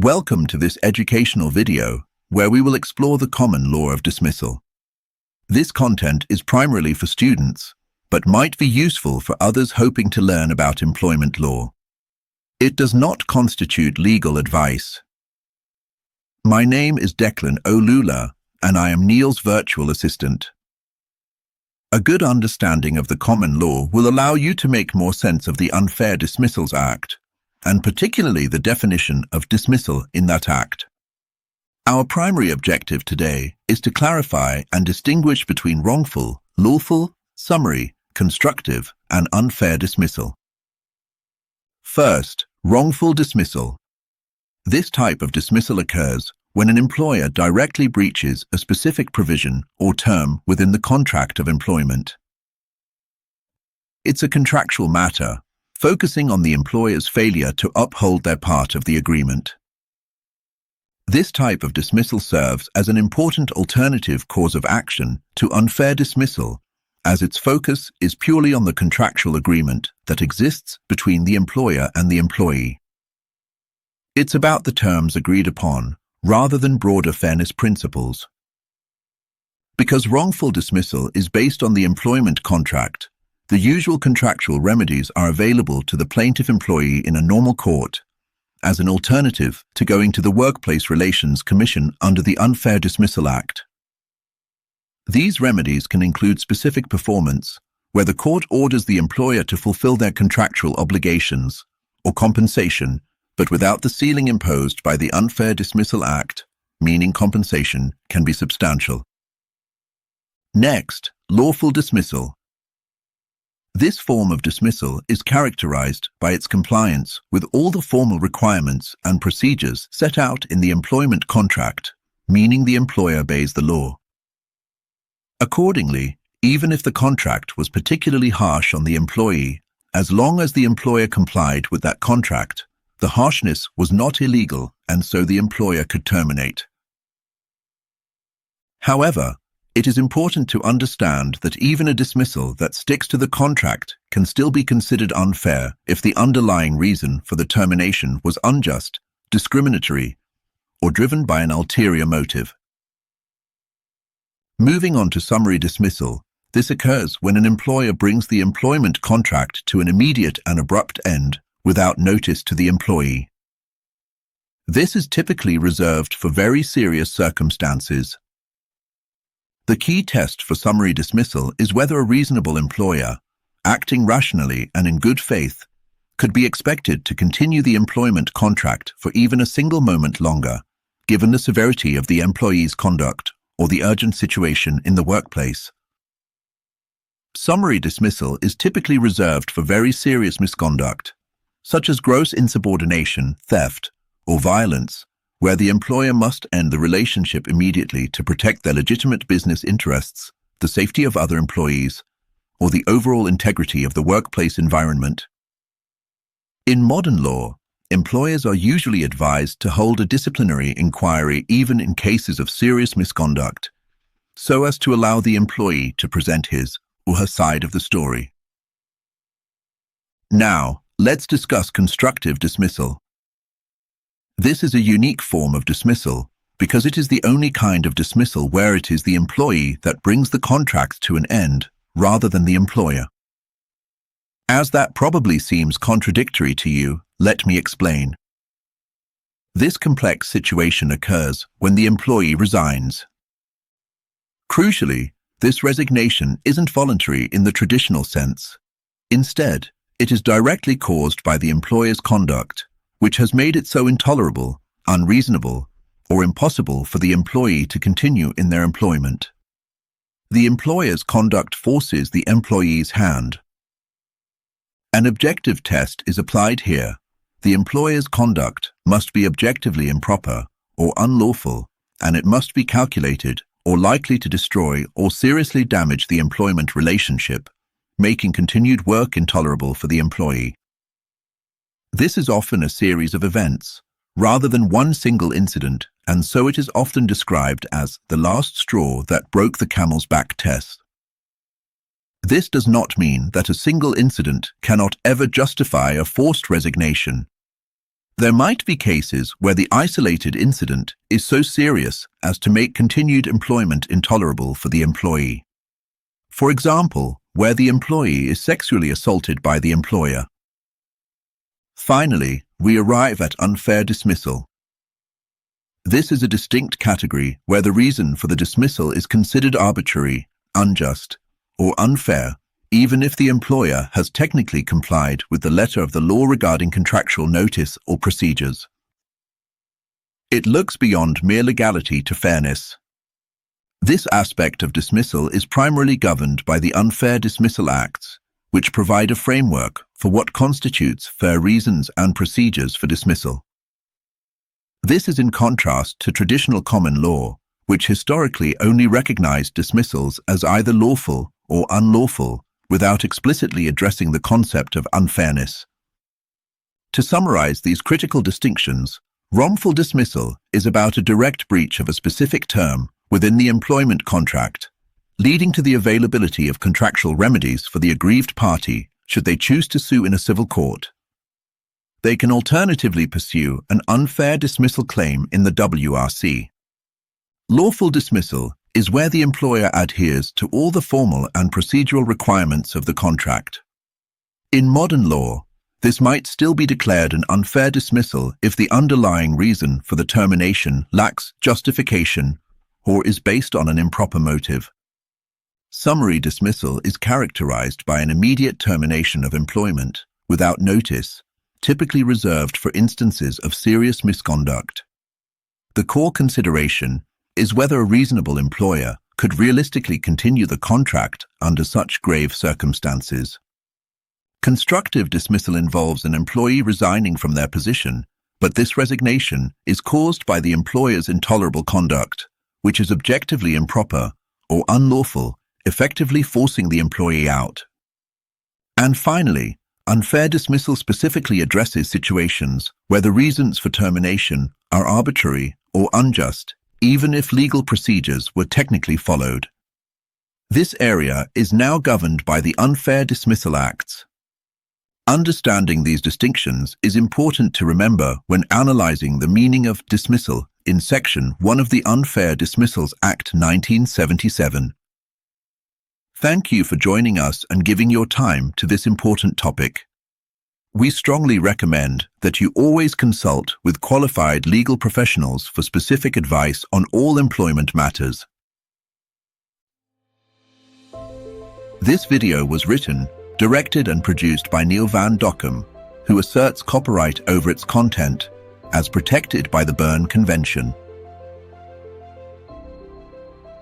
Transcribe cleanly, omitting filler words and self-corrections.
Welcome to this educational video, where we will explore the common law of dismissal. This content is primarily for students, but might be useful for others hoping to learn about employment law. It does not constitute legal advice. My name is Declan Olula, and I am Neil's virtual assistant. A good understanding of the common law will allow you to make more sense of the Unfair Dismissal Act, and particularly the definition of dismissal in that act. Our primary objective today is to clarify and distinguish between wrongful, lawful, summary, constructive, and unfair dismissal. First, wrongful dismissal. This type of dismissal occurs when an employer directly breaches a specific provision or term within the contract of employment. It's a contractual matter, focusing on the employer's failure to uphold their part of the agreement. This type of dismissal serves as an important alternative cause of action to unfair dismissal, as its focus is purely on the contractual agreement that exists between the employer and the employee. It's about the terms agreed upon, rather than broader fairness principles. Because wrongful dismissal is based on the employment contract, the usual contractual remedies are available to the plaintiff employee in a normal court, as an alternative to going to the Workplace Relations Commission under the Unfair Dismissal Act. These remedies can include specific performance, where the court orders the employer to fulfill their contractual obligations, or compensation, but without the ceiling imposed by the Unfair Dismissal Act, meaning compensation can be substantial. Next, lawful dismissal. This form of dismissal is characterized by its compliance with all the formal requirements and procedures set out in the employment contract, meaning the employer obeys the law. Accordingly, even if the contract was particularly harsh on the employee, as long as the employer complied with that contract, the harshness was not illegal, and so the employer could terminate. However, it is important to understand that even a dismissal that sticks to the contract can still be considered unfair if the underlying reason for the termination was unjust, discriminatory, or driven by an ulterior motive. Moving on to summary dismissal, this occurs when an employer brings the employment contract to an immediate and abrupt end without notice to the employee. This is typically reserved for very serious circumstances. The key test for summary dismissal is whether a reasonable employer, acting rationally and in good faith, could be expected to continue the employment contract for even a single moment longer, given the severity of the employee's conduct or the urgent situation in the workplace. Summary dismissal is typically reserved for very serious misconduct, such as gross insubordination, theft, or violence, where the employer must end the relationship immediately to protect their legitimate business interests, the safety of other employees, or the overall integrity of the workplace environment. In modern law, employers are usually advised to hold a disciplinary inquiry even in cases of serious misconduct, so as to allow the employee to present his or her side of the story. Now, let's discuss constructive dismissal. This is a unique form of dismissal because it is the only kind of dismissal where it is the employee that brings the contract to an end rather than the employer. As that probably seems contradictory to you, let me explain. This complex situation occurs when the employee resigns. Crucially, this resignation isn't voluntary in the traditional sense. Instead, it is directly caused by the employer's conduct, which has made it so intolerable, unreasonable, or impossible for the employee to continue in their employment. The employer's conduct forces the employee's hand. An objective test is applied here. The employer's conduct must be objectively improper or unlawful, and it must be calculated or likely to destroy or seriously damage the employment relationship, making continued work intolerable for the employee. This is often a series of events, rather than one single incident, and so it is often described as the last straw that broke the camel's back test. This does not mean that a single incident cannot ever justify a forced resignation. There might be cases where the isolated incident is so serious as to make continued employment intolerable for the employee. For example, where the employee is sexually assaulted by the employer. Finally, we arrive at unfair dismissal. This is a distinct category where the reason for the dismissal is considered arbitrary, unjust, or unfair, even if the employer has technically complied with the letter of the law regarding contractual notice or procedures. It looks beyond mere legality to fairness. This aspect of dismissal is primarily governed by the Unfair Dismissal Acts, which provide a framework for what constitutes fair reasons and procedures for dismissal. This is in contrast to traditional common law, which historically only recognized dismissals as either lawful or unlawful, without explicitly addressing the concept of unfairness. To summarize these critical distinctions, wrongful dismissal is about a direct breach of a specific term within the employment contract, leading to the availability of contractual remedies for the aggrieved party should they choose to sue in a civil court. They can alternatively pursue an unfair dismissal claim in the WRC. Lawful dismissal is where the employer adheres to all the formal and procedural requirements of the contract. In modern law, this might still be declared an unfair dismissal if the underlying reason for the termination lacks justification or is based on an improper motive. Summary dismissal is characterized by an immediate termination of employment without notice, typically reserved for instances of serious misconduct. The core consideration is whether a reasonable employer could realistically continue the contract under such grave circumstances. Constructive dismissal involves an employee resigning from their position, but this resignation is caused by the employer's intolerable conduct, which is objectively improper or unlawful, effectively forcing the employee out. And finally, unfair dismissal specifically addresses situations where the reasons for termination are arbitrary or unjust, even if legal procedures were technically followed. This area is now governed by the Unfair Dismissal Acts. Understanding these distinctions is important to remember when analyzing the meaning of dismissal in Section 1 of the Unfair Dismissals Act 1977. Thank you for joining us and giving your time to this important topic. We strongly recommend that you always consult with qualified legal professionals for specific advice on all employment matters. This video was written, directed and produced by Neil Van Dockum, who asserts copyright over its content as protected by the Berne Convention.